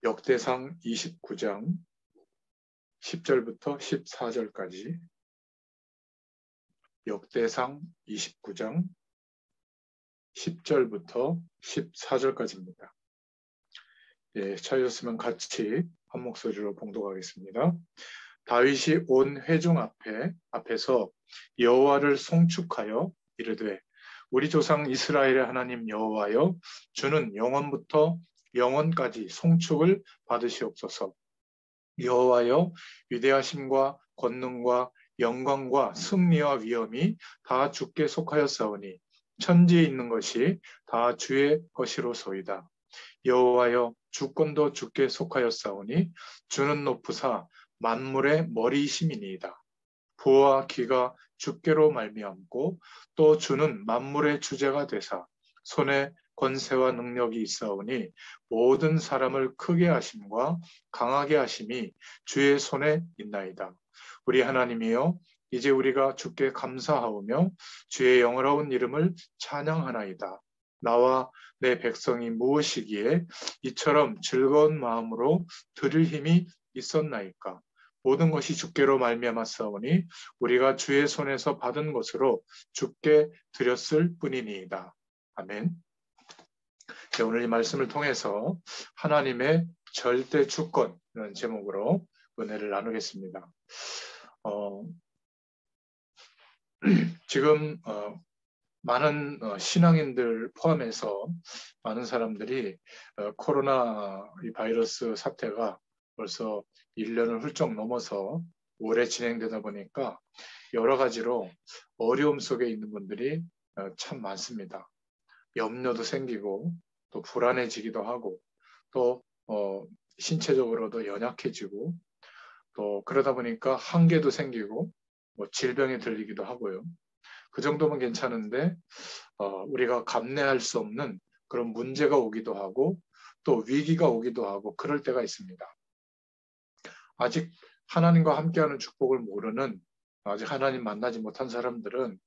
역대상 29장 10절부터 14절까지, 역대상 29장 10절부터 14절까지입니다. 예, 찾으셨으면 같이 한 목소리로 봉독하겠습니다. 다윗이 온 회중 앞에서 여호와를 송축하여 이르되, 우리 조상 이스라엘의 하나님 여호와여, 주는 영원부터 영원까지 송축을 받으시옵소서. 여호와여, 위대하심과 권능과 영광과 승리와 위엄이 다 주께 속하였사오니 천지에 있는 것이 다 주의 것이로소이다. 여호와여, 주권도 주께 속하였사오니 주는 높으사 만물의 머리이심이니이다. 부와 귀가 주께로 말미암고 또 주는 만물의 주제가 되사 손에 권세와 능력이 있사오니 모든 사람을 크게 하심과 강하게 하심이 주의 손에 있나이다. 우리 하나님이여, 이제 우리가 주께 감사하오며 주의 영화로운 이름을 찬양하나이다. 나와 내 백성이 무엇이기에 이처럼 즐거운 마음으로 드릴 힘이 있었나이까? 모든 것이 주께로 말미암았사오니 우리가 주의 손에서 받은 것으로 주께 드렸을 뿐이니이다. 아멘. 네, 오늘 이 말씀을 통해서 하나님의 절대 주권이라는 제목으로 은혜를 나누겠습니다. 지금 많은 신앙인들 포함해서 많은 사람들이 코로나 이 바이러스 사태가 벌써 1년을 훌쩍 넘어서 오래 진행되다 보니까 여러 가지로 어려움 속에 있는 분들이 참 많습니다. 염려도 생기고 또 불안해지기도 하고 또 신체적으로도 연약해지고 또 그러다 보니까 한계도 생기고 질병에 들리기도 하고요. 그 정도면 괜찮은데 우리가 감내할 수 없는 그런 문제가 오기도 하고 또 위기가 오기도 하고 그럴 때가 있습니다. 아직 하나님과 함께하는 축복을 모르는, 아직 하나님 만나지 못한 사람들은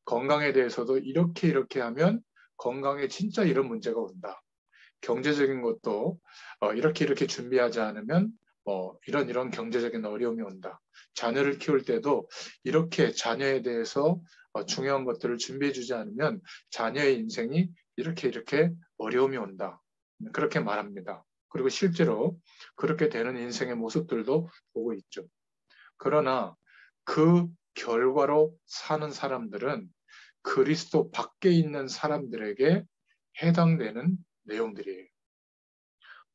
건강에 대해서도 이렇게 하면 건강에 진짜 이런 문제가 온다. 경제적인 것도 이렇게 준비하지 않으면 이런 경제적인 어려움이 온다. 자녀를 키울 때도 이렇게 자녀에 대해서 중요한 것들을 준비해 주지 않으면 자녀의 인생이 이렇게 어려움이 온다. 그렇게 말합니다. 그리고 실제로 그렇게 되는 인생의 모습들도 보고 있죠. 그러나 그 결과로 사는 사람들은 그리스도 밖에 있는 사람들에게 해당되는 내용들이에요.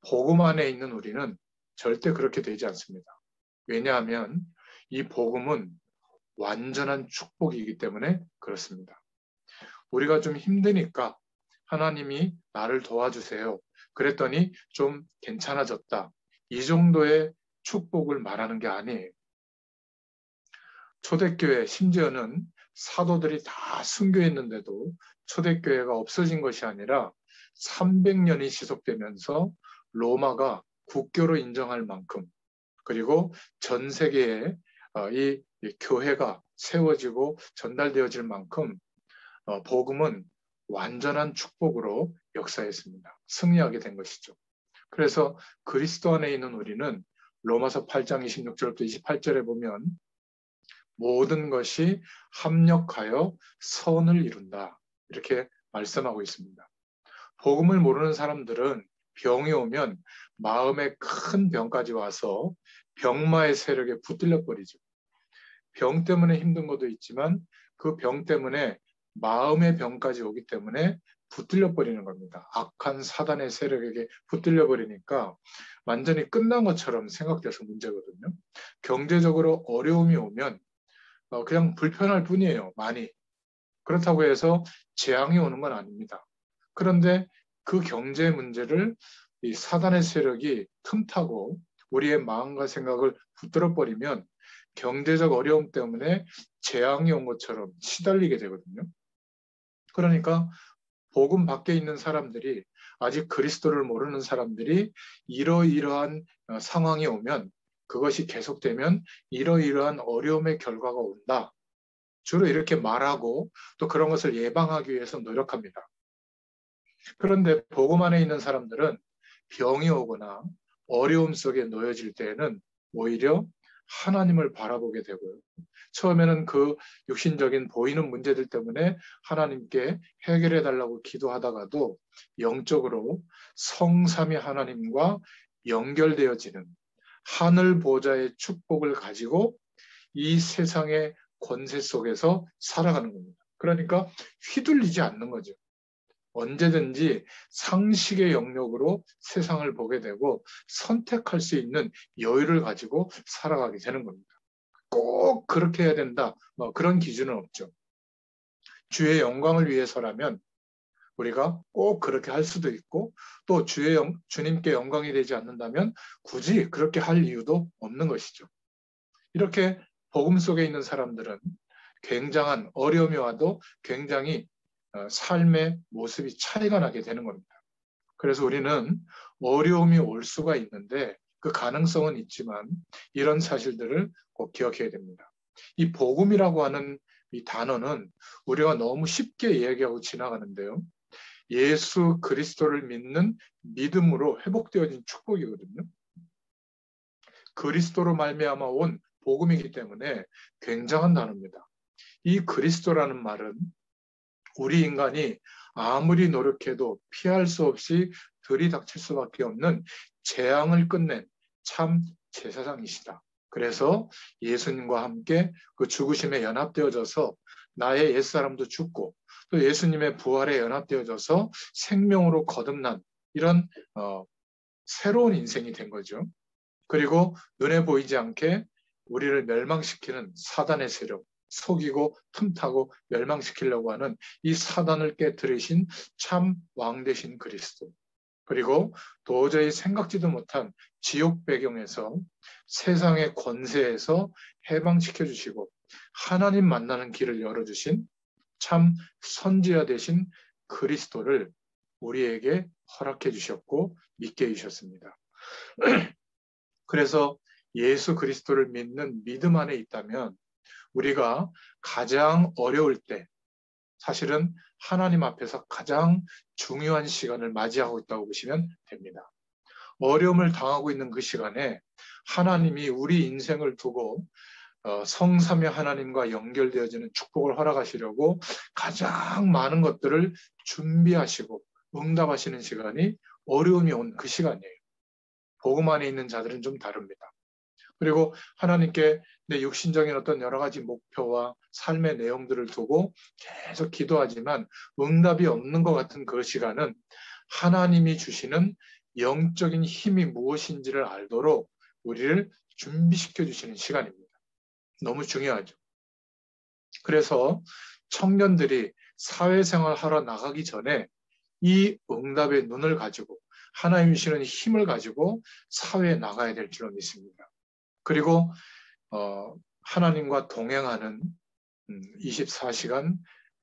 복음 안에 있는 우리는 절대 그렇게 되지 않습니다. 왜냐하면 이 복음은 완전한 축복이기 때문에 그렇습니다. 우리가 좀 힘드니까 하나님이 나를 도와주세요. 그랬더니 좀 괜찮아졌다. 이 정도의 축복을 말하는 게 아니에요. 초대교회, 심지어는 사도들이 다 순교했는데도 초대교회가 없어진 것이 아니라 300년이 지속되면서 로마가 국교로 인정할 만큼, 그리고 전 세계에 이 교회가 세워지고 전달되어질 만큼 복음은 완전한 축복으로 역사했습니다. 승리하게 된 것이죠. 그래서 그리스도 안에 있는 우리는 로마서 8장 26절부터 28절에 보면 모든 것이 합력하여 선을 이룬다. 이렇게 말씀하고 있습니다. 복음을 모르는 사람들은 병이 오면 마음에 큰 병까지 와서 병마의 세력에 붙들려 버리죠. 병 때문에 힘든 것도 있지만 그 병 때문에 마음의 병까지 오기 때문에 붙들려 버리는 겁니다. 악한 사단의 세력에게 붙들려 버리니까 완전히 끝난 것처럼 생각돼서 문제거든요. 경제적으로 어려움이 오면 그냥 불편할 뿐이에요. 많이. 그렇다고 해서 재앙이 오는 건 아닙니다. 그런데 그 경제 문제를 이 사단의 세력이 틈타고 우리의 마음과 생각을 붙들어 버리면 경제적 어려움 때문에 재앙이 온 것처럼 시달리게 되거든요. 그러니까 복음 밖에 있는 사람들이, 아직 그리스도를 모르는 사람들이 이러이러한 상황이 오면, 그것이 계속되면 이러이러한 어려움의 결과가 온다. 주로 이렇게 말하고 또 그런 것을 예방하기 위해서 노력합니다. 그런데 복음 안에 있는 사람들은 병이 오거나 어려움 속에 놓여질 때에는 오히려 하나님을 바라보게 되고요. 처음에는 그 육신적인 보이는 문제들 때문에 하나님께 해결해 달라고 기도하다가도 영적으로 성삼위 하나님과 연결되어지는 하늘 보좌의 축복을 가지고 이 세상의 권세 속에서 살아가는 겁니다. 그러니까 휘둘리지 않는 거죠. 언제든지 상식의 영역으로 세상을 보게 되고 선택할 수 있는 여유를 가지고 살아가게 되는 겁니다. 꼭 그렇게 해야 된다. 그런 기준은 없죠. 주의 영광을 위해서라면 우리가 꼭 그렇게 할 수도 있고 또 주님께 영광이 되지 않는다면 굳이 그렇게 할 이유도 없는 것이죠. 이렇게 복음 속에 있는 사람들은 굉장한 어려움이 와도 굉장히 삶의 모습이 차이가 나게 되는 겁니다. 그래서 우리는 어려움이 올 수가 있는데 그 가능성은 있지만 이런 사실들을 꼭 기억해야 됩니다. 이 복음이라고 하는 이 단어는 우리가 너무 쉽게 이야기하고 지나가는데요. 예수 그리스도를 믿는 믿음으로 회복되어진 축복이거든요. 그리스도로 말미암아 온 복음이기 때문에 굉장한 단어입니다. 이 그리스도라는 말은 우리 인간이 아무리 노력해도 피할 수 없이 들이닥칠 수밖에 없는 재앙을 끝낸 참 제사장이시다. 그래서 예수님과 함께 그 죽으심에 연합되어져서 나의 옛사람도 죽고 또 예수님의 부활에 연합되어져서 생명으로 거듭난 이런 새로운 인생이 된 거죠. 그리고 눈에 보이지 않게 우리를 멸망시키는 사단의 세력, 속이고 틈타고 멸망시키려고 하는 이 사단을 깨뜨리신 참 왕 되신 그리스도. 그리고 도저히 생각지도 못한 지옥 배경에서 세상의 권세에서 해방시켜 주시고 하나님 만나는 길을 열어주신 참 선지자 되신 그리스도를 우리에게 허락해 주셨고 믿게 해주셨습니다. 그래서 예수 그리스도를 믿는 믿음 안에 있다면 우리가 가장 어려울 때 사실은 하나님 앞에서 가장 중요한 시간을 맞이하고 있다고 보시면 됩니다. 어려움을 당하고 있는 그 시간에 하나님이 우리 인생을 두고 성삼위 하나님과 연결되어지는 축복을 허락하시려고 가장 많은 것들을 준비하시고 응답하시는 시간이 어려움이 온 그 시간이에요. 복음 안에 있는 자들은 좀 다릅니다. 그리고 하나님께 내 육신적인 어떤 여러 가지 목표와 삶의 내용들을 두고 계속 기도하지만 응답이 없는 것 같은 그 시간은 하나님이 주시는 영적인 힘이 무엇인지를 알도록 우리를 준비시켜 주시는 시간입니다. 너무 중요하죠. 그래서 청년들이 사회생활 하러 나가기 전에 이 응답의 눈을 가지고 하나님 주시는 힘을 가지고 사회에 나가야 될 줄로 믿습니다. 그리고 하나님과 동행하는 24시간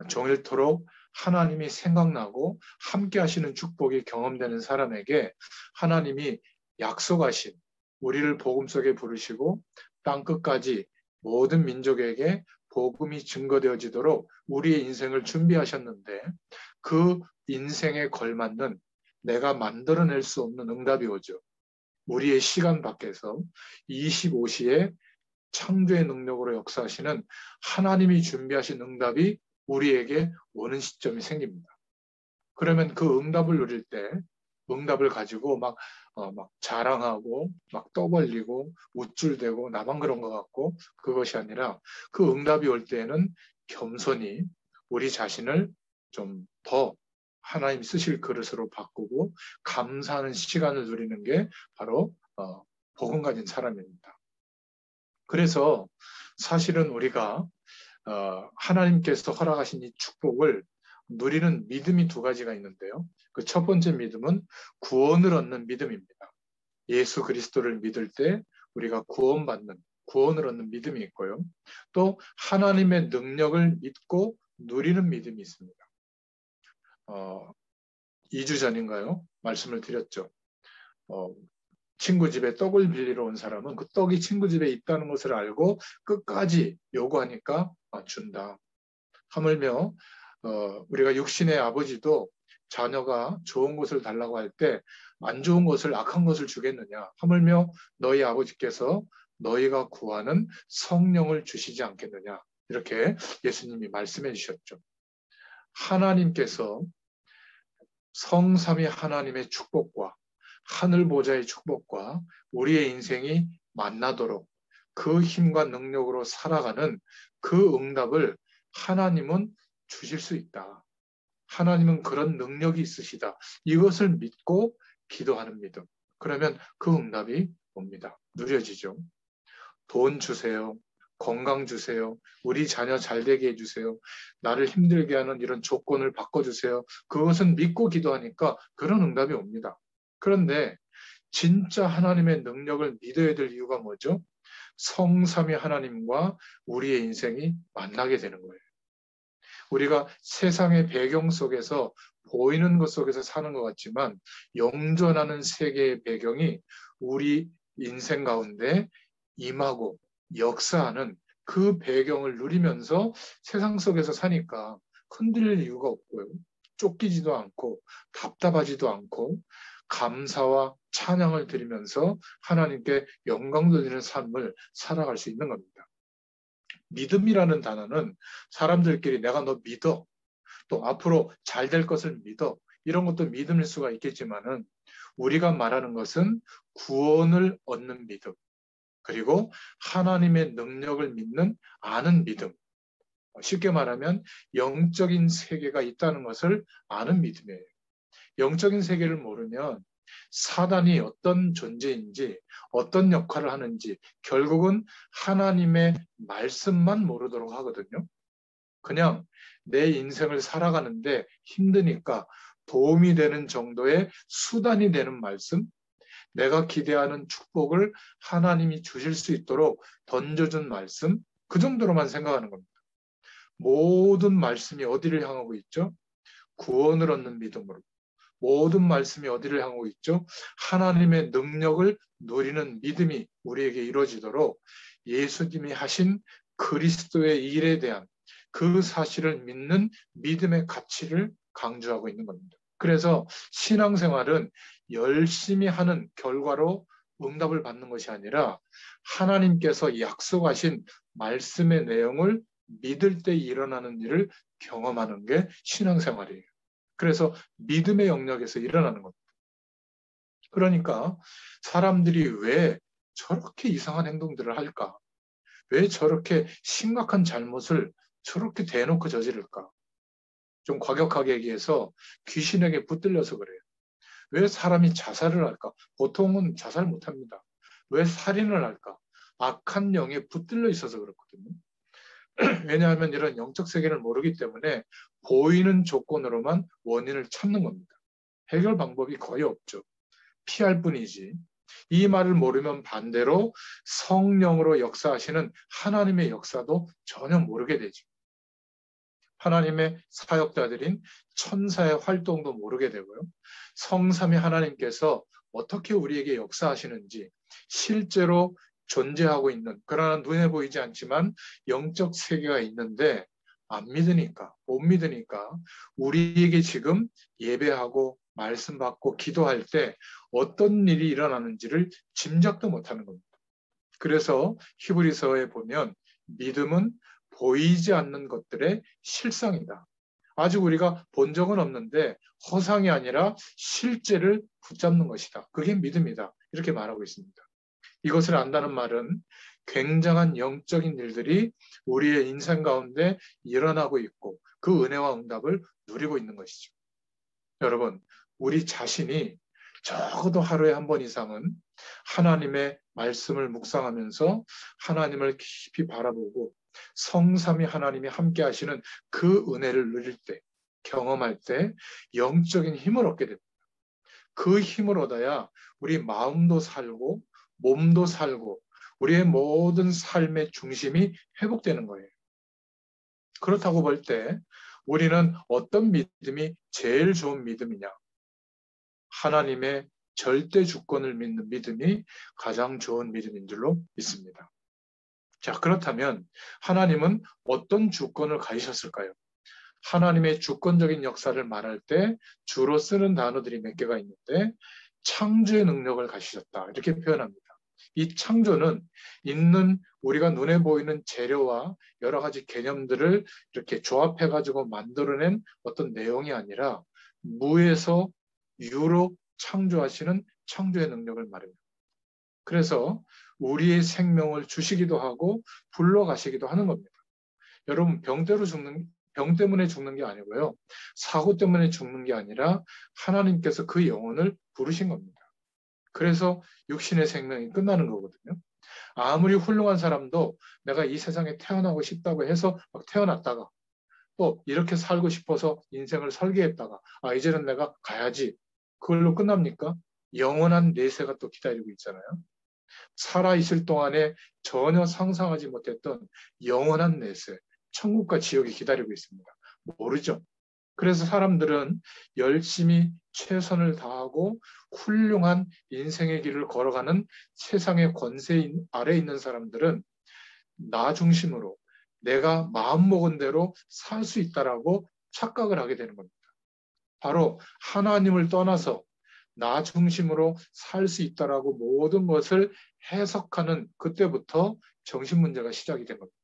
종일토록 하나님이 생각나고 함께 하시는 축복이 경험되는 사람에게 하나님이 약속하신 우리를 복음 속에 부르시고 땅끝까지 모든 민족에게 복음이 증거되어지도록 우리의 인생을 준비하셨는데 그 인생에 걸맞는 내가 만들어낼 수 없는 응답이 오죠. 우리의 시간 밖에서 25시에 창조의 능력으로 역사하시는 하나님이 준비하신 응답이 우리에게 오는 시점이 생깁니다. 그러면 그 응답을 누릴 때 응답을 가지고 막 자랑하고 막 떠벌리고 우쭐대고 나만 그런 것 같고 그것이 아니라 그 응답이 올 때에는 겸손히 우리 자신을 좀 더 하나님 쓰실 그릇으로 바꾸고 감사하는 시간을 누리는 게 바로 복음 가진 사람입니다. 그래서 사실은 우리가 하나님께서 허락하신 이 축복을 누리는 믿음이 두 가지가 있는데요. 그 첫 번째 믿음은 구원을 얻는 믿음입니다. 예수 그리스도를 믿을 때 우리가 구원을 얻는 믿음이 있고요. 또 하나님의 능력을 믿고 누리는 믿음이 있습니다. 2주 전인가요? 말씀을 드렸죠. 친구 집에 떡을 빌리러 온 사람은 그 떡이 친구 집에 있다는 것을 알고 끝까지 요구하니까 준다. 하물며 우리가 육신의 아버지도 자녀가 좋은 것을 달라고 할 때 안 좋은 것을, 악한 것을 주겠느냐? 하물며 너희 아버지께서 너희가 구하는 성령을 주시지 않겠느냐? 이렇게 예수님이 말씀해 주셨죠. 하나님께서 성삼위 하나님의 축복과 하늘 보좌의 축복과 우리의 인생이 만나도록 그 힘과 능력으로 살아가는 그 응답을 하나님은 주실 수 있다. 하나님은 그런 능력이 있으시다. 이것을 믿고 기도하는 믿음. 그러면 그 응답이 옵니다. 누려지죠. 돈 주세요. 건강 주세요. 우리 자녀 잘 되게 해주세요. 나를 힘들게 하는 이런 조건을 바꿔주세요. 그것은 믿고 기도하니까 그런 응답이 옵니다. 그런데 진짜 하나님의 능력을 믿어야 될 이유가 뭐죠? 성삼위 하나님과 우리의 인생이 만나게 되는 거예요. 우리가 세상의 배경 속에서 보이는 것 속에서 사는 것 같지만 영존하는 세계의 배경이 우리 인생 가운데 임하고 역사하는 그 배경을 누리면서 세상 속에서 사니까 흔들릴 이유가 없고요. 쫓기지도 않고 답답하지도 않고 감사와 찬양을 드리면서 하나님께 영광 돌리는 삶을 살아갈 수 있는 겁니다. 믿음이라는 단어는 사람들끼리 내가 너 믿어, 또 앞으로 잘 될 것을 믿어, 이런 것도 믿음일 수가 있겠지만은 우리가 말하는 것은 구원을 얻는 믿음, 그리고 하나님의 능력을 믿는 아는 믿음. 쉽게 말하면 영적인 세계가 있다는 것을 아는 믿음이에요. 영적인 세계를 모르면 사단이 어떤 존재인지, 어떤 역할을 하는지 결국은 하나님의 말씀만 모르도록 하거든요. 그냥 내 인생을 살아가는데 힘드니까 도움이 되는 정도의 수단이 되는 말씀, 내가 기대하는 축복을 하나님이 주실 수 있도록 던져준 말씀, 그 정도로만 생각하는 겁니다. 모든 말씀이 어디를 향하고 있죠? 구원을 얻는 믿음으로. 모든 말씀이 어디를 향하고 있죠? 하나님의 능력을 누리는 믿음이 우리에게 이루어지도록 예수님이 하신 그리스도의 일에 대한 그 사실을 믿는 믿음의 가치를 강조하고 있는 겁니다. 그래서 신앙생활은 열심히 하는 결과로 응답을 받는 것이 아니라 하나님께서 약속하신 말씀의 내용을 믿을 때 일어나는 일을 경험하는 게 신앙생활이에요. 그래서 믿음의 영역에서 일어나는 겁니다. 그러니까 사람들이 왜 저렇게 이상한 행동들을 할까? 왜 저렇게 심각한 잘못을 저렇게 대놓고 저지를까? 좀 과격하게 얘기해서 귀신에게 붙들려서 그래요. 왜 사람이 자살을 할까? 보통은 자살 못합니다. 왜 살인을 할까? 악한 영에 붙들려 있어서 그렇거든요. 왜냐하면 이런 영적 세계를 모르기 때문에 보이는 조건으로만 원인을 찾는 겁니다. 해결 방법이 거의 없죠. 피할 뿐이지. 이 말을 모르면 반대로 성령으로 역사하시는 하나님의 역사도 전혀 모르게 되죠. 하나님의 사역자들인 천사의 활동도 모르게 되고요. 성삼위 하나님께서 어떻게 우리에게 역사하시는지 실제로 존재하고 있는, 그러나 눈에 보이지 않지만 영적 세계가 있는데 안 믿으니까, 못 믿으니까 우리에게 지금 예배하고 말씀 받고 기도할 때 어떤 일이 일어나는지를 짐작도 못하는 겁니다. 그래서 히브리서에 보면 믿음은 보이지 않는 것들의 실상이다. 아직 우리가 본 적은 없는데 허상이 아니라 실제를 붙잡는 것이다. 그게 믿음이다. 이렇게 말하고 있습니다. 이것을 안다는 말은 굉장한 영적인 일들이 우리의 인생 가운데 일어나고 있고 그 은혜와 응답을 누리고 있는 것이죠. 여러분, 우리 자신이 적어도 하루에 한 번 이상은 하나님의 말씀을 묵상하면서 하나님을 깊이 바라보고 성삼위 하나님이 함께 하시는 그 은혜를 누릴 때, 경험할 때 영적인 힘을 얻게 됩니다. 그 힘을 얻어야 우리 마음도 살고 몸도 살고 우리의 모든 삶의 중심이 회복되는 거예요. 그렇다고 볼 때 우리는 어떤 믿음이 제일 좋은 믿음이냐? 하나님의 절대 주권을 믿는 믿음이 가장 좋은 믿음인 줄로 믿습니다. 자, 그렇다면 하나님은 어떤 주권을 가지셨을까요? 하나님의 주권적인 역사를 말할 때 주로 쓰는 단어들이 몇 개가 있는데 창조의 능력을 가지셨다 이렇게 표현합니다. 이 창조는 있는 우리가 눈에 보이는 재료와 여러 가지 개념들을 이렇게 조합해 가지고 만들어낸 어떤 내용이 아니라 무에서 유로 창조하시는 창조의 능력을 말합니다. 그래서 우리의 생명을 주시기도 하고 불러가시기도 하는 겁니다. 여러분 병 때문에 죽는 게 아니고요. 사고 때문에 죽는 게 아니라 하나님께서 그 영혼을 부르신 겁니다. 그래서 육신의 생명이 끝나는 거거든요. 아무리 훌륭한 사람도 내가 이 세상에 태어나고 싶다고 해서 막 태어났다가 또 이렇게 살고 싶어서 인생을 설계했다가 이제는 내가 가야지. 그걸로 끝납니까? 영원한 내세가 또 기다리고 있잖아요. 살아있을 동안에 전혀 상상하지 못했던 영원한 내세, 천국과 지옥이 기다리고 있습니다. 모르죠. 그래서 사람들은 열심히 최선을 다하고 훌륭한 인생의 길을 걸어가는 세상의 권세 아래 있는 사람들은 나 중심으로 내가 마음먹은 대로 살 수 있다라고 착각을 하게 되는 겁니다. 바로 하나님을 떠나서 나 중심으로 살 수 있다라고 모든 것을 해석하는 그때부터 정신 문제가 시작이 된 겁니다.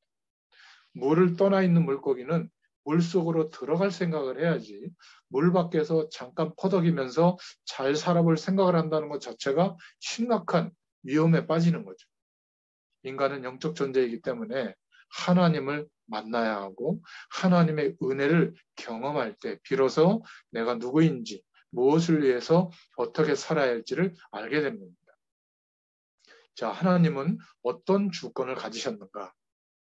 물을 떠나 있는 물고기는 물속으로 들어갈 생각을 해야지 물 밖에서 잠깐 퍼덕이면서 잘 살아볼 생각을 한다는 것 자체가 심각한 위험에 빠지는 거죠. 인간은 영적 존재이기 때문에 하나님을 만나야 하고 하나님의 은혜를 경험할 때 비로소 내가 누구인지 무엇을 위해서 어떻게 살아야 할지를 알게 되는 겁니다. 자, 하나님은 어떤 주권을 가지셨는가?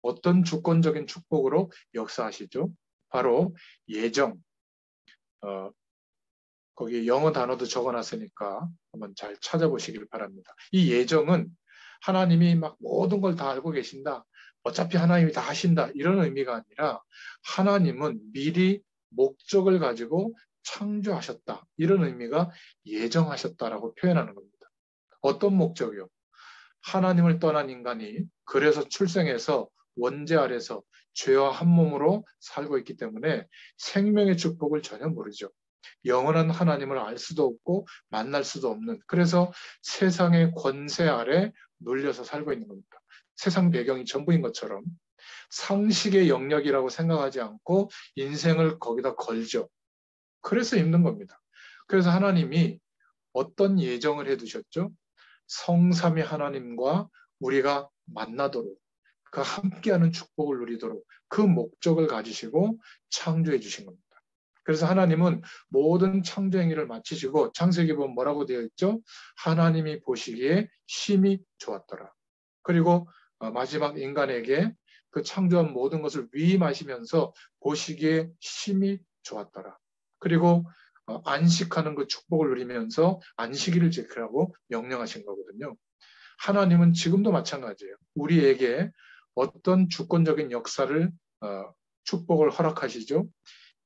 어떤 주권적인 축복으로 역사하시죠? 바로 예정. 거기 영어 단어도 적어놨으니까 한번 잘 찾아보시길 바랍니다. 이 예정은 하나님이 막 모든 걸 다 알고 계신다. 어차피 하나님이 다 하신다. 이런 의미가 아니라 하나님은 미리 목적을 가지고 창조하셨다. 이런 의미가 예정하셨다라고 표현하는 겁니다. 어떤 목적이요? 하나님을 떠난 인간이 그래서 출생해서 원죄 아래서 죄와 한 몸으로 살고 있기 때문에 생명의 축복을 전혀 모르죠. 영원한 하나님을 알 수도 없고 만날 수도 없는 그래서 세상의 권세 아래 눌려서 살고 있는 겁니다. 세상 배경이 전부인 것처럼 상식의 영역이라고 생각하지 않고 인생을 거기다 걸죠. 그래서 힘든 겁니다. 그래서 하나님이 어떤 예정을 해두셨죠? 성삼위 하나님과 우리가 만나도록 그 함께하는 축복을 누리도록 그 목적을 가지시고 창조해 주신 겁니다. 그래서 하나님은 모든 창조 행위를 마치시고 창세기 보면 뭐라고 되어 있죠? 하나님이 보시기에 심히 좋았더라. 그리고 마지막 인간에게 그 창조한 모든 것을 위임하시면서 보시기에 심히 좋았더라. 그리고 안식하는 그 축복을 누리면서 안식일을 지키라고 명령하신 거거든요. 하나님은 지금도 마찬가지예요. 우리에게 어떤 주권적인 역사를 축복을 허락하시죠.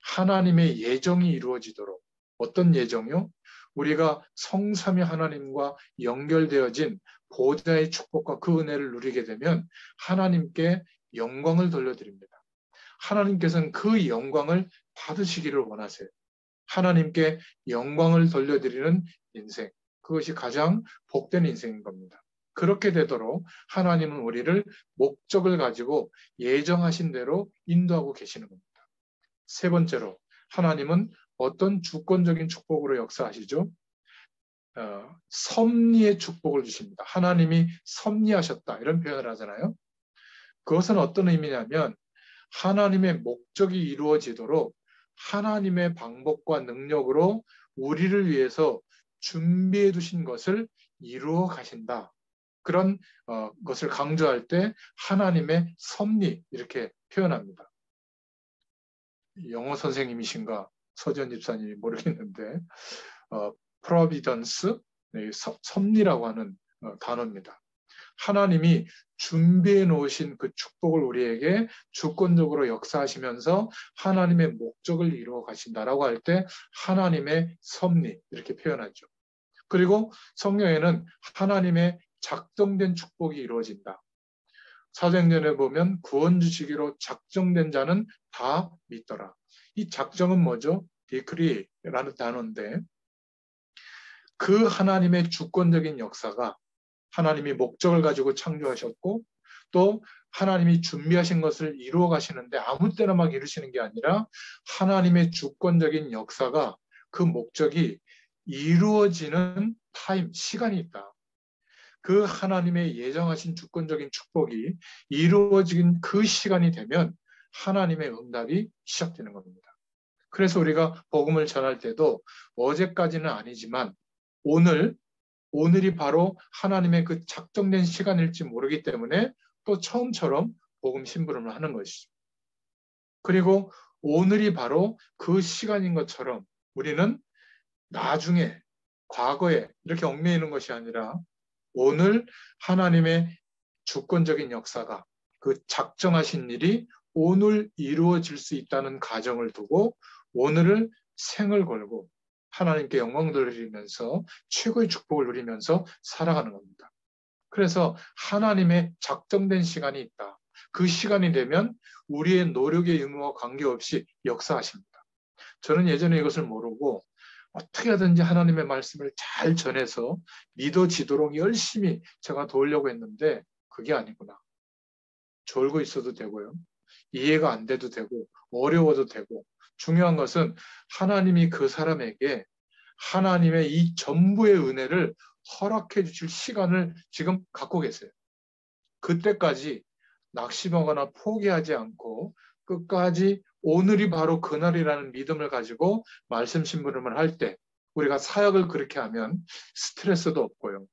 하나님의 예정이 이루어지도록 어떤 예정이요? 우리가 성삼위 하나님과 연결되어진 보좌의 축복과 그 은혜를 누리게 되면 하나님께 영광을 돌려드립니다. 하나님께서는 그 영광을 받으시기를 원하세요. 하나님께 영광을 돌려드리는 인생, 그것이 가장 복된 인생인 겁니다. 그렇게 되도록 하나님은 우리를 목적을 가지고 예정하신 대로 인도하고 계시는 겁니다. 세 번째로 하나님은 어떤 주권적인 축복으로 역사하시죠? 섭리의 축복을 주십니다. 하나님이 섭리하셨다 이런 표현을 하잖아요. 그것은 어떤 의미냐면 하나님의 목적이 이루어지도록 하나님의 방법과 능력으로 우리를 위해서 준비해 두신 것을 이루어 가신다. 그런 것을 강조할 때 하나님의 섭리 이렇게 표현합니다. 영어 선생님이신가 서지현 집사님이 모르겠는데 providence, 섭리라고 하는 단어입니다. 하나님이 준비해 놓으신 그 축복을 우리에게 주권적으로 역사하시면서 하나님의 목적을 이루어 가신다라고 할 때 하나님의 섭리 이렇게 표현하죠. 그리고 성경에는 하나님의 작정된 축복이 이루어진다. 사도행전에 보면 구원 주시기로 작정된 자는 다 믿더라. 이 작정은 뭐죠? decree라는 단어인데 그 하나님의 주권적인 역사가 하나님이 목적을 가지고 창조하셨고 또 하나님이 준비하신 것을 이루어 가시는데 아무 때나 막 이루시는 게 아니라 하나님의 주권적인 역사가 그 목적이 이루어지는 타임, 시간이 있다. 그 하나님의 예정하신 주권적인 축복이 이루어진 그 시간이 되면 하나님의 응답이 시작되는 겁니다. 그래서 우리가 복음을 전할 때도 어제까지는 아니지만 오늘이 바로 하나님의 그 작정된 시간일지 모르기 때문에 또 처음처럼 복음 심부름을 하는 것이죠. 그리고 오늘이 바로 그 시간인 것처럼 우리는 나중에, 과거에 이렇게 얽매이는 것이 아니라 오늘 하나님의 주권적인 역사가 그 작정하신 일이 오늘 이루어질 수 있다는 가정을 두고 오늘을 생을 걸고 하나님께 영광 돌리면서 최고의 축복을 누리면서 살아가는 겁니다. 그래서 하나님의 작정된 시간이 있다. 그 시간이 되면 우리의 노력의 의무와 관계없이 역사하십니다. 저는 예전에 이것을 모르고 어떻게 하든지 하나님의 말씀을 잘 전해서 믿어지도록 열심히 제가 도우려고 했는데 그게 아니구나. 졸고 있어도 되고요. 이해가 안 돼도 되고 어려워도 되고 중요한 것은 하나님이 그 사람에게 하나님의 이 전부의 은혜를 허락해 주실 시간을 지금 갖고 계세요. 그때까지 낙심하거나 포기하지 않고 끝까지 오늘이 바로 그날이라는 믿음을 가지고 말씀 심부름을 할 때 우리가 사역을 그렇게 하면 스트레스도 없고요.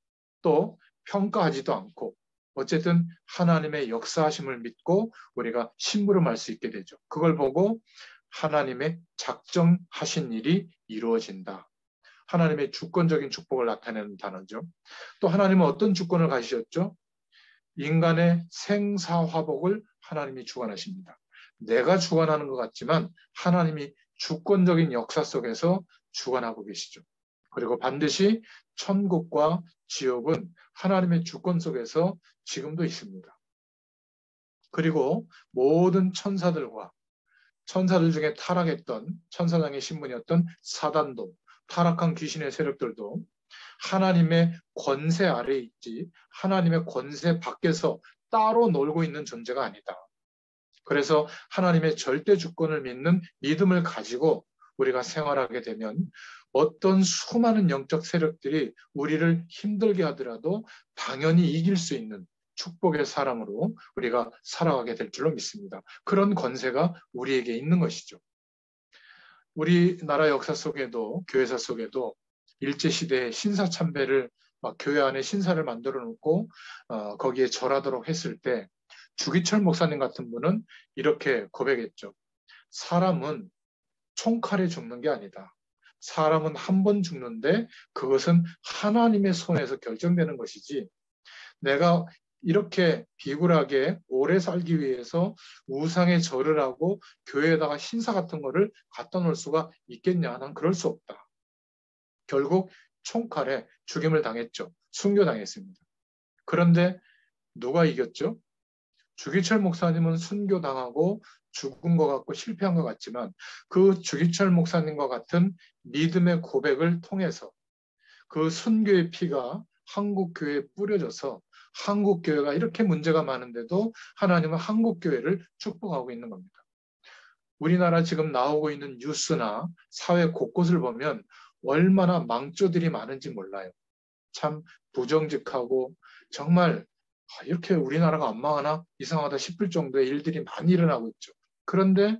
또 평가하지도 않고 어쨌든 하나님의 역사하심을 믿고 우리가 심부름할 수 있게 되죠. 그걸 보고 하나님의 작정하신 일이 이루어진다. 하나님의 주권적인 축복을 나타내는 단어죠. 또 하나님은 어떤 주권을 가지셨죠? 인간의 생사화복을 하나님이 주관하십니다. 내가 주관하는 것 같지만 하나님이 주권적인 역사 속에서 주관하고 계시죠. 그리고 반드시 천국과 지옥은 하나님의 주권 속에서 지금도 있습니다. 그리고 모든 천사들 중에 타락했던 천사장의 신분이었던 사단도 타락한 귀신의 세력들도 하나님의 권세 아래에 있지 하나님의 권세 밖에서 따로 놀고 있는 존재가 아니다. 그래서 하나님의 절대 주권을 믿는 믿음을 가지고 우리가 생활하게 되면 어떤 수많은 영적 세력들이 우리를 힘들게 하더라도 당연히 이길 수 있는 축복의 사람으로 우리가 살아가게 될 줄로 믿습니다. 그런 권세가 우리에게 있는 것이죠. 우리나라 역사 속에도 교회사 속에도 일제시대에 신사참배를 막 교회 안에 신사를 만들어 놓고 거기에 절하도록 했을 때 주기철 목사님 같은 분은 이렇게 고백했죠. 사람은 총칼에 죽는 게 아니다. 사람은 한 번 죽는데 그것은 하나님의 손에서 결정되는 것이지 내가 이렇게 비굴하게 오래 살기 위해서 우상에 절을 하고 교회에다가 신사 같은 거를 갖다 놓을 수가 있겠냐? 난 그럴 수 없다. 결국 총칼에 죽임을 당했죠. 순교당했습니다. 그런데 누가 이겼죠? 주기철 목사님은 순교당하고 죽은 것 같고 실패한 것 같지만 그 주기철 목사님과 같은 믿음의 고백을 통해서 그 순교의 피가 한국 교회에 뿌려져서 한국 교회가 이렇게 문제가 많은데도 하나님은 한국 교회를 축복하고 있는 겁니다. 우리나라 지금 나오고 있는 뉴스나 사회 곳곳을 보면 얼마나 망조들이 많은지 몰라요. 참 부정직하고 정말 이렇게 우리나라가 안 망하나 이상하다 싶을 정도의 일들이 많이 일어나고 있죠. 그런데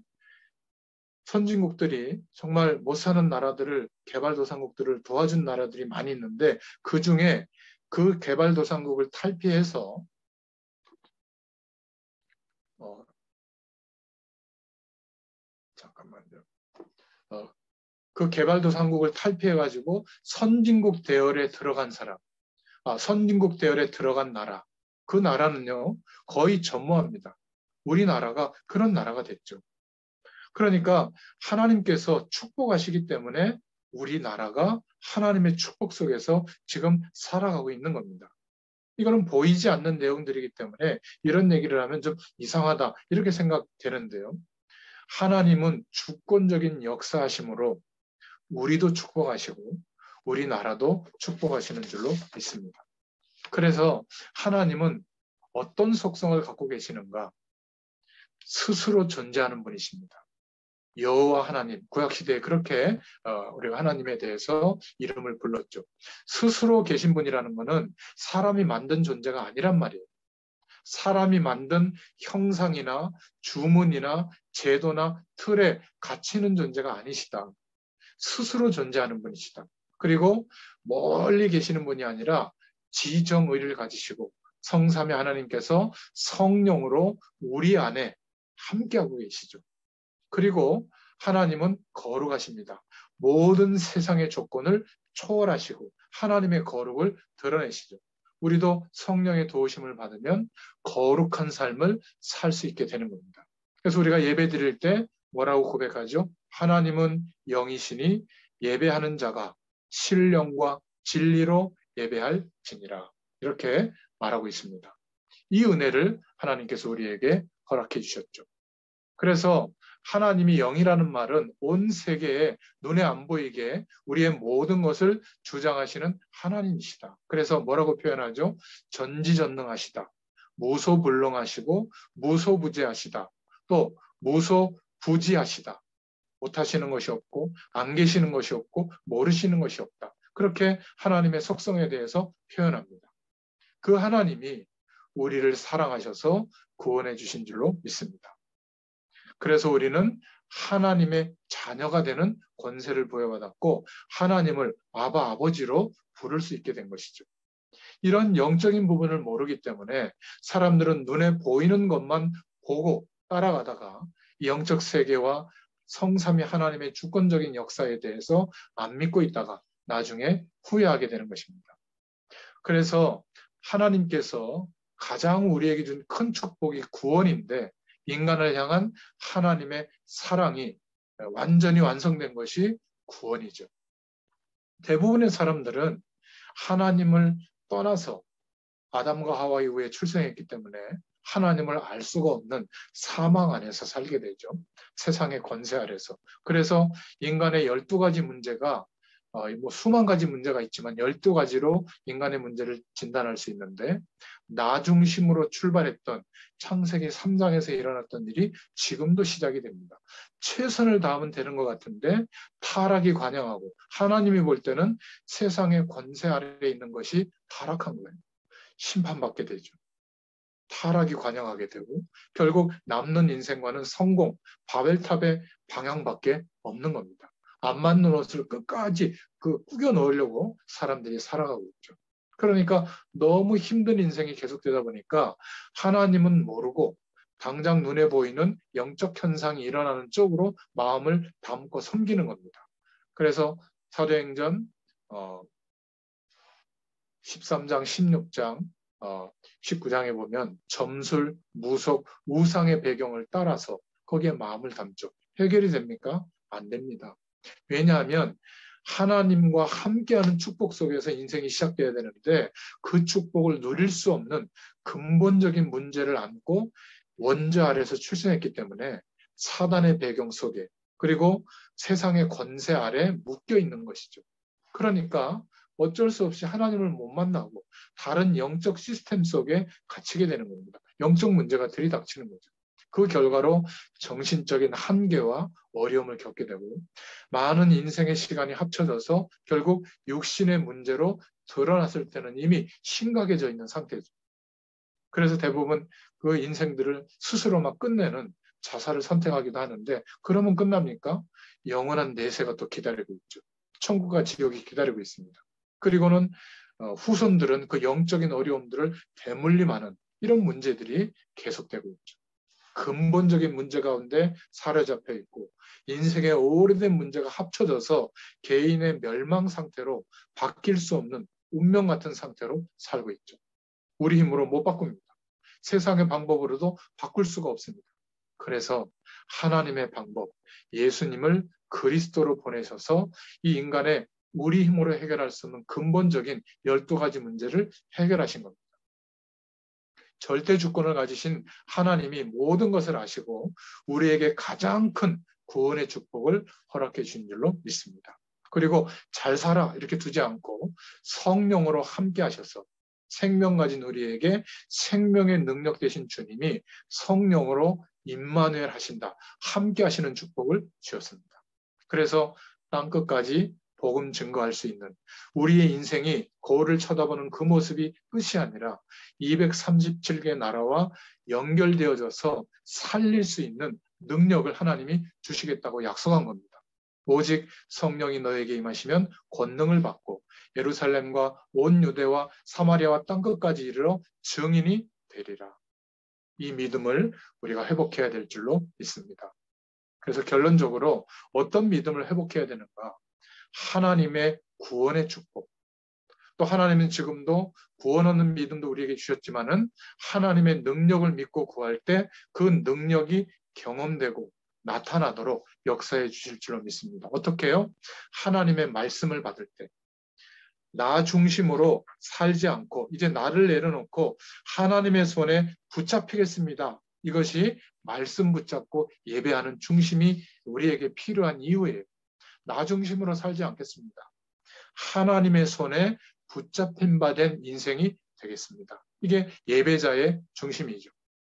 선진국들이 정말 못 사는 나라들을 개발도상국들을 도와준 나라들이 많이 있는데 그중에 그 개발도상국을 탈피해서 잠깐만요. 그 개발도상국을 탈피해가지고 선진국 대열에 들어간 사람, 선진국 대열에 들어간 나라, 그 나라는요 거의 전무합니다. 우리나라가 그런 나라가 됐죠. 그러니까 하나님께서 축복하시기 때문에 우리나라가 하나님의 축복 속에서 지금 살아가고 있는 겁니다. 이거는 보이지 않는 내용들이기 때문에 이런 얘기를 하면 좀 이상하다 이렇게 생각되는데요. 하나님은 주권적인 역사하심으로 우리도 축복하시고 우리나라도 축복하시는 줄로 믿습니다. 그래서 하나님은 어떤 속성을 갖고 계시는가? 스스로 존재하는 분이십니다. 여호와 하나님, 구약시대에 그렇게 우리가 하나님에 대해서 이름을 불렀죠. 스스로 계신 분이라는 것은 사람이 만든 존재가 아니란 말이에요. 사람이 만든 형상이나 주문이나 제도나 틀에 갇히는 존재가 아니시다. 스스로 존재하는 분이시다. 그리고 멀리 계시는 분이 아니라 지정의를 가지시고 성삼위 하나님께서 성령으로 우리 안에 함께하고 계시죠. 그리고 하나님은 거룩하십니다. 모든 세상의 조건을 초월하시고 하나님의 거룩을 드러내시죠. 우리도 성령의 도우심을 받으면 거룩한 삶을 살 수 있게 되는 겁니다. 그래서 우리가 예배 드릴 때 뭐라고 고백하죠? 하나님은 영이시니 예배하는 자가 신령과 진리로 예배할지니라. 이렇게 말하고 있습니다. 이 은혜를 하나님께서 우리에게 허락해 주셨죠. 그래서 하나님이 영이라는 말은 온 세계에 눈에 안 보이게 우리의 모든 것을 주장하시는 하나님이시다. 그래서 뭐라고 표현하죠? 전지전능하시다. 무소불능하시고 무소부재하시다. 또 무소부지하시다. 못하시는 것이 없고 안 계시는 것이 없고 모르시는 것이 없다. 그렇게 하나님의 속성에 대해서 표현합니다. 그 하나님이 우리를 사랑하셔서 구원해 주신 줄로 믿습니다. 그래서 우리는 하나님의 자녀가 되는 권세를 부여받았고 하나님을 아바 아버지로 부를 수 있게 된 것이죠. 이런 영적인 부분을 모르기 때문에 사람들은 눈에 보이는 것만 보고 따라가다가 영적 세계와 성삼위 하나님의 주권적인 역사에 대해서 안 믿고 있다가 나중에 후회하게 되는 것입니다. 그래서 하나님께서 가장 우리에게 준 큰 축복이 구원인데 인간을 향한 하나님의 사랑이 완전히 완성된 것이 구원이죠. 대부분의 사람들은 하나님을 떠나서 아담과 하와 이후에 출생했기 때문에 하나님을 알 수가 없는 사망 안에서 살게 되죠. 세상의 권세 아래서. 그래서 인간의 12가지 문제가 수만 가지 문제가 있지만 12가지로 인간의 문제를 진단할 수 있는데 나 중심으로 출발했던 창세기 3장에서 일어났던 일이 지금도 시작이 됩니다. 최선을 다하면 되는 것 같은데 타락이 관영하고 하나님이 볼 때는 세상의 권세 아래에 있는 것이 타락한 거예요. 심판받게 되죠. 타락이 관영하게 되고 결국 남는 인생과는 성공, 바벨탑의 방향밖에 없는 겁니다. 안 맞는 옷을 끝까지 꾸겨 넣으려고 사람들이 살아가고 있죠. 그러니까 너무 힘든 인생이 계속되다 보니까 하나님은 모르고 당장 눈에 보이는 영적 현상이 일어나는 쪽으로 마음을 담고 섬기는 겁니다. 그래서 사도행전 13장, 16장, 19장에 보면 점술, 무속, 우상의 배경을 따라서 거기에 마음을 담죠. 해결이 됩니까? 안 됩니다. 왜냐하면 하나님과 함께하는 축복 속에서 인생이 시작돼야 되는데 그 축복을 누릴 수 없는 근본적인 문제를 안고 원죄 아래에서 출생했기 때문에 사단의 배경 속에 그리고 세상의 권세 아래 묶여 있는 것이죠. 그러니까 어쩔 수 없이 하나님을 못 만나고 다른 영적 시스템 속에 갇히게 되는 겁니다. 영적 문제가 들이닥치는 거죠. 그 결과로 정신적인 한계와 어려움을 겪게 되고 많은 인생의 시간이 합쳐져서 결국 육신의 문제로 드러났을 때는 이미 심각해져 있는 상태죠. 그래서 대부분 그 인생들을 스스로 막 끝내는 자살을 선택하기도 하는데 그러면 끝납니까? 영원한 내세가 또 기다리고 있죠. 천국과 지옥이 기다리고 있습니다. 그리고는 후손들은 그 영적인 어려움들을 대물림하는 이런 문제들이 계속되고 있죠. 근본적인 문제 가운데 사로잡혀 있고 인생의 오래된 문제가 합쳐져서 개인의 멸망 상태로 바뀔 수 없는 운명 같은 상태로 살고 있죠. 우리 힘으로 못 바꿉니다. 세상의 방법으로도 바꿀 수가 없습니다. 그래서 하나님의 방법, 예수님을 그리스도로 보내셔서 이 인간의 우리 힘으로 해결할 수 없는 근본적인 12가지 문제를 해결하신 겁니다. 절대 주권을 가지신 하나님이 모든 것을 아시고 우리에게 가장 큰 구원의 축복을 허락해 주신 줄로 믿습니다. 그리고 잘 살아 이렇게 두지 않고 성령으로 함께 하셔서 생명 가진 우리에게 생명의 능력 되신 주님이 성령으로 임마누엘 하신다. 함께 하시는 축복을 주셨습니다. 그래서 땅끝까지 복음 증거할 수 있는 우리의 인생이 거울을 쳐다보는 그 모습이 끝이 아니라 237개 나라와 연결되어져서 살릴 수 있는 능력을 하나님이 주시겠다고 약속한 겁니다. 오직 성령이 너에게 임하시면 권능을 받고 예루살렘과 온 유대와 사마리아와 땅끝까지 이르러 증인이 되리라. 이 믿음을 우리가 회복해야 될 줄로 믿습니다. 그래서 결론적으로 어떤 믿음을 회복해야 되는가? 하나님의 구원의 축복. 또 하나님은 지금도 구원 얻는 믿음도 우리에게 주셨지만은 하나님의 능력을 믿고 구할 때 그 능력이 경험되고 나타나도록 역사해 주실 줄로 믿습니다. 어떻게 해요? 하나님의 말씀을 받을 때. 나 중심으로 살지 않고 이제 나를 내려놓고 하나님의 손에 붙잡히겠습니다. 이것이 말씀 붙잡고 예배하는 중심이 우리에게 필요한 이유예요. 나 중심으로 살지 않겠습니다. 하나님의 손에 붙잡힌 바 된 인생이 되겠습니다. 이게 예배자의 중심이죠.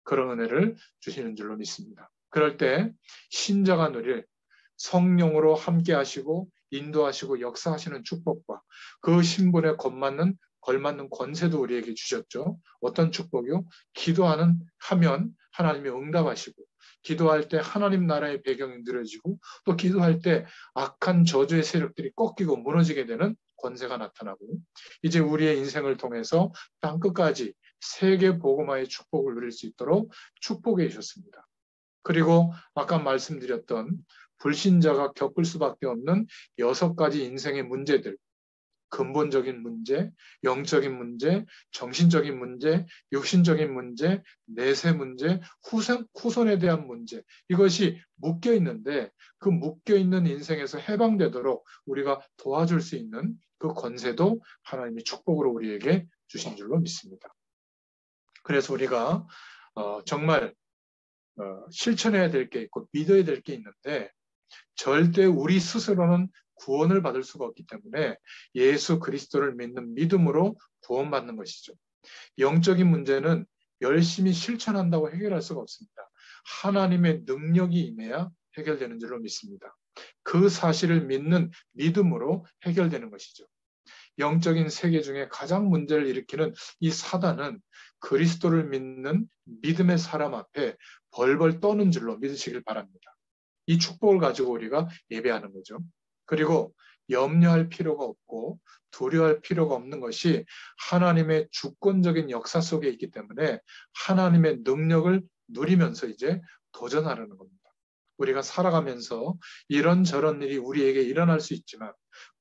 그런 은혜를 주시는 줄로 믿습니다. 그럴 때 신자가 누릴 성령으로 함께 하시고 인도하시고 역사하시는 축복과 그 신분에 걸맞는 권세도 우리에게 주셨죠. 어떤 축복이요? 하면 하나님이 응답하시고 기도할 때 하나님 나라의 배경이 느려지고 또 기도할 때 악한 저주의 세력들이 꺾이고 무너지게 되는 권세가 나타나고 이제 우리의 인생을 통해서 땅끝까지 세계 복음화의 축복을 누릴 수 있도록 축복해 주셨습니다. 그리고 아까 말씀드렸던 불신자가 겪을 수밖에 없는 6가지 인생의 문제들, 근본적인 문제, 영적인 문제, 정신적인 문제, 육신적인 문제, 내세 문제, 후손에 대한 문제, 이것이 묶여 있는데 그 묶여 있는 인생에서 해방되도록 우리가 도와줄 수 있는 그 권세도 하나님이 축복으로 우리에게 주신 줄로 믿습니다. 그래서 우리가 정말 실천해야 될 게 있고 믿어야 될 게 있는데 절대 우리 스스로는 구원을 받을 수가 없기 때문에 예수 그리스도를 믿는 믿음으로 구원받는 것이죠. 영적인 문제는 열심히 실천한다고 해결할 수가 없습니다. 하나님의 능력이 임해야 해결되는 줄로 믿습니다. 그 사실을 믿는 믿음으로 해결되는 것이죠. 영적인 세계 중에 가장 문제를 일으키는 이 사단은 그리스도를 믿는 믿음의 사람 앞에 벌벌 떠는 줄로 믿으시길 바랍니다. 이 축복을 가지고 우리가 예배하는 거죠. 그리고 염려할 필요가 없고 두려워할 필요가 없는 것이 하나님의 주권적인 역사 속에 있기 때문에 하나님의 능력을 누리면서 이제 도전하려는 겁니다. 우리가 살아가면서 이런저런 일이 우리에게 일어날 수 있지만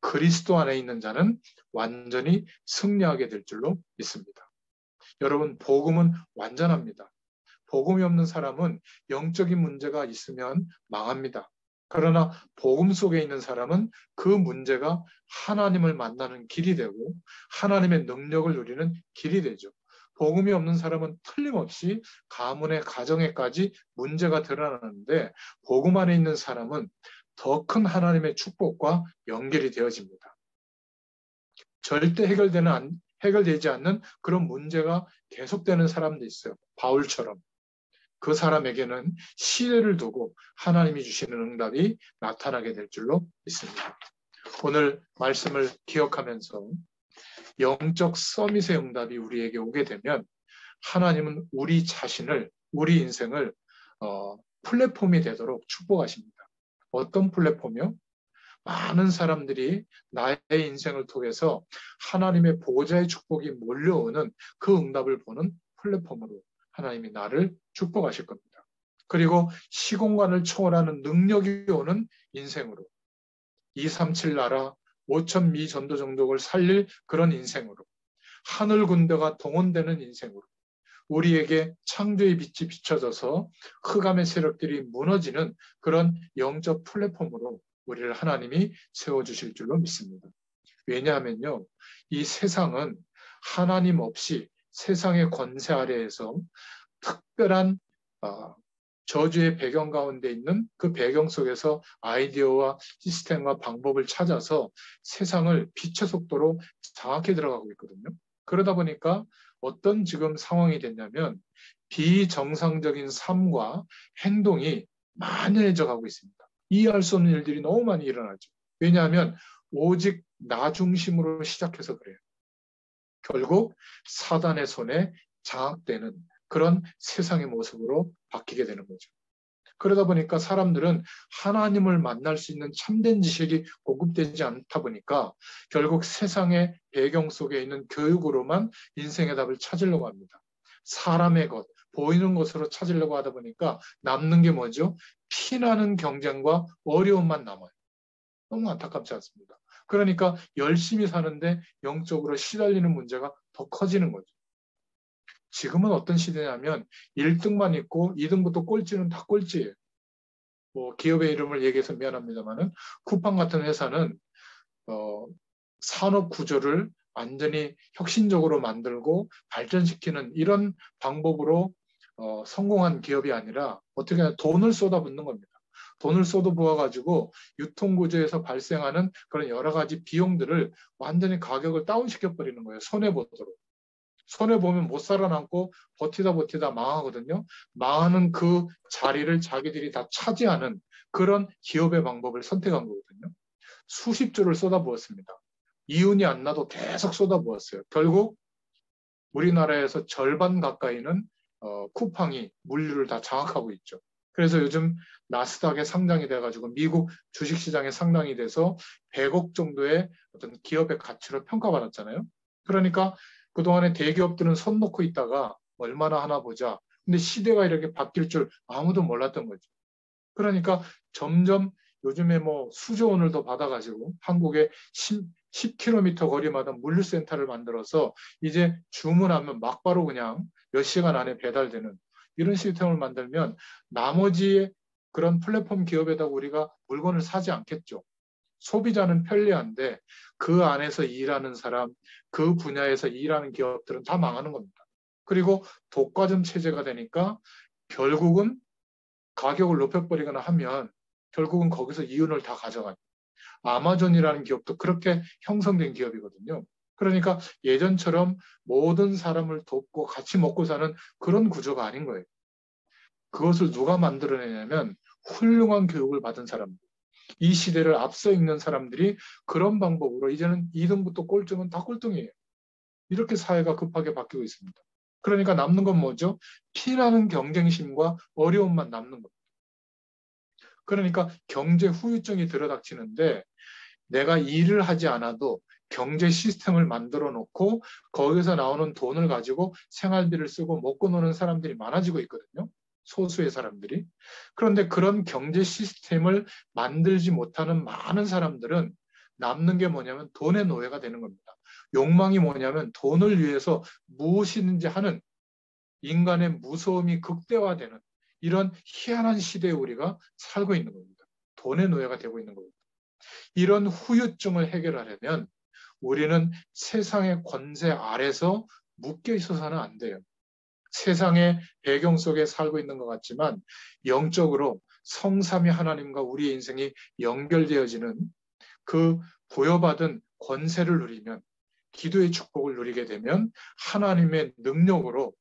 그리스도 안에 있는 자는 완전히 승리하게 될 줄로 믿습니다. 여러분, 복음은 완전합니다. 복음이 없는 사람은 영적인 문제가 있으면 망합니다. 그러나 복음 속에 있는 사람은 그 문제가 하나님을 만나는 길이 되고 하나님의 능력을 누리는 길이 되죠. 복음이 없는 사람은 틀림없이 가문의 가정에까지 문제가 드러나는데 복음 안에 있는 사람은 더 큰 하나님의 축복과 연결이 되어집니다. 절대 해결되지 않는 그런 문제가 계속되는 사람도 있어요. 바울처럼. 그 사람에게는 시대를 두고 하나님이 주시는 응답이 나타나게 될 줄로 믿습니다. 오늘 말씀을 기억하면서 영적 서밋의 응답이 우리에게 오게 되면 하나님은 우리 자신을, 우리 인생을 플랫폼이 되도록 축복하십니다. 어떤 플랫폼이요? 많은 사람들이 나의 인생을 통해서 하나님의 보호자의 축복이 몰려오는 그 응답을 보는 플랫폼으로 하나님이 나를 축복하실 겁니다. 그리고 시공간을 초월하는 능력이 오는 인생으로 237 나라 5천 미 전도 정독을 살릴 그런 인생으로 하늘 군대가 동원되는 인생으로 우리에게 창조의 빛이 비춰져서 흑암의 세력들이 무너지는 그런 영적 플랫폼으로 우리를 하나님이 세워주실 줄로 믿습니다. 왜냐하면요, 이 세상은 하나님 없이 세상의 권세 아래에서 특별한 저주의 배경 가운데 있는 그 배경 속에서 아이디어와 시스템과 방법을 찾아서 세상을 빛의 속도로 장악해 들어가고 있거든요. 그러다 보니까 어떤 지금 상황이 됐냐면 비정상적인 삶과 행동이 만연해져 가고 있습니다. 이해할 수 없는 일들이 너무 많이 일어나죠. 왜냐하면 오직 나 중심으로 시작해서 그래요. 결국 사단의 손에 장악되는 그런 세상의 모습으로 바뀌게 되는 거죠. 그러다 보니까 사람들은 하나님을 만날 수 있는 참된 지식이 공급되지 않다 보니까 결국 세상의 배경 속에 있는 교육으로만 인생의 답을 찾으려고 합니다. 사람의 것, 보이는 것으로 찾으려고 하다 보니까 남는 게 뭐죠? 피나는 경쟁과 어려움만 남아요. 너무 안타깝지 않습니다. 그러니까 열심히 사는데 영적으로 시달리는 문제가 더 커지는 거죠. 지금은 어떤 시대냐면 1등만 있고 2등부터 꼴찌는 다 꼴찌예요. 뭐 기업의 이름을 얘기해서 미안합니다만은 쿠팡 같은 회사는 산업 구조를 완전히 혁신적으로 만들고 발전시키는 이런 방법으로 성공한 기업이 아니라 어떻게 하냐 돈을 쏟아붓는 겁니다. 돈을 쏟아부어가지고 유통구조에서 발생하는 그런 여러 가지 비용들을 완전히 가격을 다운시켜버리는 거예요. 손해보도록. 손해보면 못 살아남고 버티다 망하거든요. 망하는 그 자리를 자기들이 다 차지하는 그런 기업의 방법을 선택한 거거든요. 수십 조를 쏟아부었습니다. 이윤이 안 나도 계속 쏟아부었어요. 결국 우리나라에서 절반 가까이는 쿠팡이 물류를 다 장악하고 있죠. 그래서 요즘 나스닥에 상장이 돼가지고 미국 주식시장에 상장이 돼서 100억 정도의 어떤 기업의 가치로 평가받았잖아요. 그러니까 그동안에 대기업들은 손 놓고 있다가 얼마나 하나 보자. 근데 시대가 이렇게 바뀔 줄 아무도 몰랐던 거죠. 그러니까 점점 요즘에 뭐 수조 원을 더 받아가지고 한국에 10km 거리마다 물류센터를 만들어서 이제 주문하면 막바로 그냥 몇 시간 안에 배달되는 이런 시스템을 만들면 나머지 그런 플랫폼 기업에다가 우리가 물건을 사지 않겠죠. 소비자는 편리한데 그 안에서 일하는 사람, 그 분야에서 일하는 기업들은 다 망하는 겁니다. 그리고 독과점 체제가 되니까 결국은 가격을 높여버리거나 하면 결국은 거기서 이윤을 다 가져가요. 아마존이라는 기업도 그렇게 형성된 기업이거든요. 그러니까 예전처럼 모든 사람을 돕고 같이 먹고 사는 그런 구조가 아닌 거예요. 그것을 누가 만들어내냐면 훌륭한 교육을 받은 사람들. 이 시대를 앞서 있는 사람들이 그런 방법으로 이제는 2등부터 꼴등은 다 꼴등이에요. 이렇게 사회가 급하게 바뀌고 있습니다. 그러니까 남는 건 뭐죠? 피나는 경쟁심과 어려움만 남는 겁니다. 그러니까 경제 후유증이 들어닥치는데 내가 일을 하지 않아도 경제 시스템을 만들어 놓고 거기서 나오는 돈을 가지고 생활비를 쓰고 먹고 노는 사람들이 많아지고 있거든요. 소수의 사람들이. 그런데 그런 경제 시스템을 만들지 못하는 많은 사람들은 남는 게 뭐냐면 돈의 노예가 되는 겁니다. 욕망이 뭐냐면 돈을 위해서 무엇이든지 하는 인간의 무서움이 극대화되는 이런 희한한 시대에 우리가 살고 있는 겁니다. 돈의 노예가 되고 있는 겁니다. 이런 후유증을 해결하려면 우리는 세상의 권세 아래서 묶여 있어서는 안 돼요. 세상의 배경 속에 살고 있는 것 같지만 영적으로 성삼위 하나님과 우리의 인생이 연결되어지는 그 부여받은 권세를 누리면 기도의 축복을 누리게 되면 하나님의 능력으로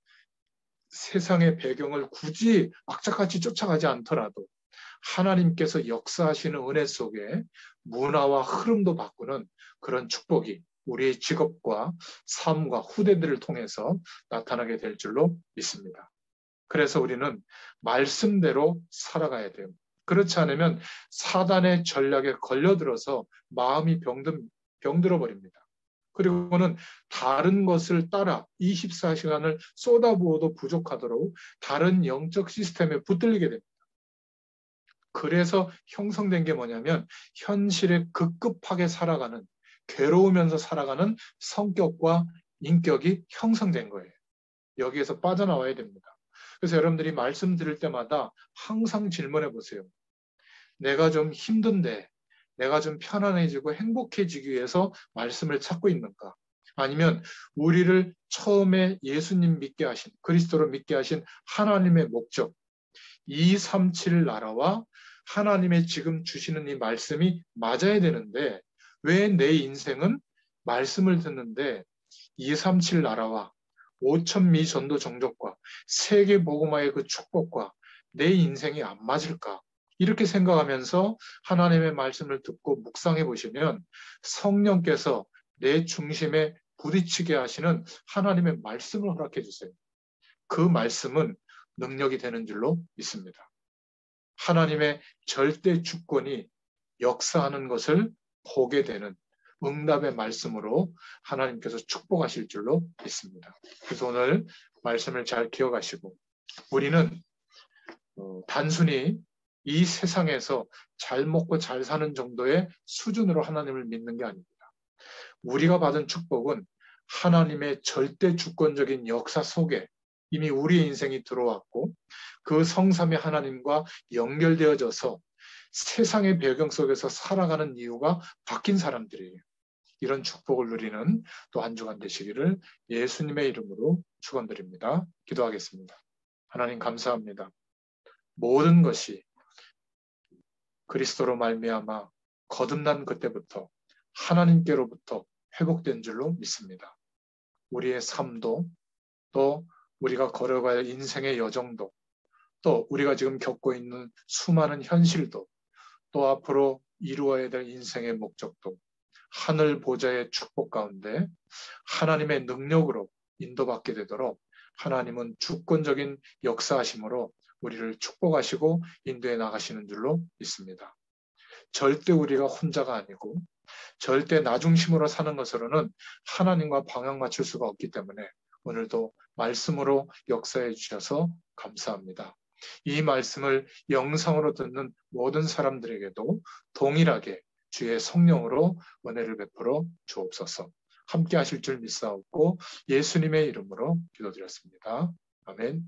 세상의 배경을 굳이 악착같이 쫓아가지 않더라도 하나님께서 역사하시는 은혜 속에 문화와 흐름도 바꾸는 그런 축복이 우리의 직업과 삶과 후대들을 통해서 나타나게 될 줄로 믿습니다. 그래서 우리는 말씀대로 살아가야 돼요. 그렇지 않으면 사단의 전략에 걸려들어서 마음이 병들어 버립니다. 그리고는 다른 것을 따라 24시간을 쏟아부어도 부족하도록 다른 영적 시스템에 붙들리게 됩니다. 그래서 형성된 게 뭐냐면 현실에 급급하게 살아가는 괴로우면서 살아가는 성격과 인격이 형성된 거예요. 여기에서 빠져나와야 됩니다. 그래서 여러분들이 말씀 드릴 때마다 항상 질문해 보세요. 내가 좀 힘든데 내가 좀 편안해지고 행복해지기 위해서 말씀을 찾고 있는가? 아니면 우리를 처음에 예수님 믿게 하신, 그리스도로 믿게 하신 하나님의 목적, 237 나라와 하나님의 지금 주시는 이 말씀이 맞아야 되는데, 왜 내 인생은 말씀을 듣는데 237 나라와 5천미 전도 정적과 세계 복음화의 그 축복과 내 인생이 안 맞을까? 이렇게 생각하면서 하나님의 말씀을 듣고 묵상해 보시면 성령께서 내 중심에 부딪히게 하시는 하나님의 말씀을 허락해 주세요. 그 말씀은 능력이 되는 줄로 믿습니다. 하나님의 절대 주권이 역사하는 것을 보게 되는 응답의 말씀으로 하나님께서 축복하실 줄로 믿습니다. 그래서 오늘 말씀을 잘 기억하시고, 우리는 단순히 이 세상에서 잘 먹고 잘 사는 정도의 수준으로 하나님을 믿는 게 아닙니다. 우리가 받은 축복은 하나님의 절대 주권적인 역사 속에 이미 우리의 인생이 들어왔고, 그 성삼위 하나님과 연결되어져서 세상의 배경 속에서 살아가는 이유가 바뀐 사람들이에요. 이런 축복을 누리는 또 한 주간 되시기를 예수님의 이름으로 축원드립니다. 기도하겠습니다. 하나님 감사합니다. 모든 것이 그리스도로 말미암아 거듭난 그때부터 하나님께로부터 회복된 줄로 믿습니다. 우리의 삶도, 또 우리가 걸어가야 할 인생의 여정도, 또 우리가 지금 겪고 있는 수많은 현실도, 또 앞으로 이루어야 될 인생의 목적도 하늘 보좌의 축복 가운데 하나님의 능력으로 인도받게 되도록 하나님은 주권적인 역사하심으로 우리를 축복하시고 인도해 나가시는 줄로 믿습니다. 절대 우리가 혼자가 아니고 절대 나 중심으로 사는 것으로는 하나님과 방향 맞출 수가 없기 때문에 오늘도 말씀으로 역사해 주셔서 감사합니다. 이 말씀을 영상으로 듣는 모든 사람들에게도 동일하게 주의 성령으로 은혜를 베풀어 주옵소서. 함께 하실 줄 믿사옵고 예수님의 이름으로 기도드렸습니다. 아멘.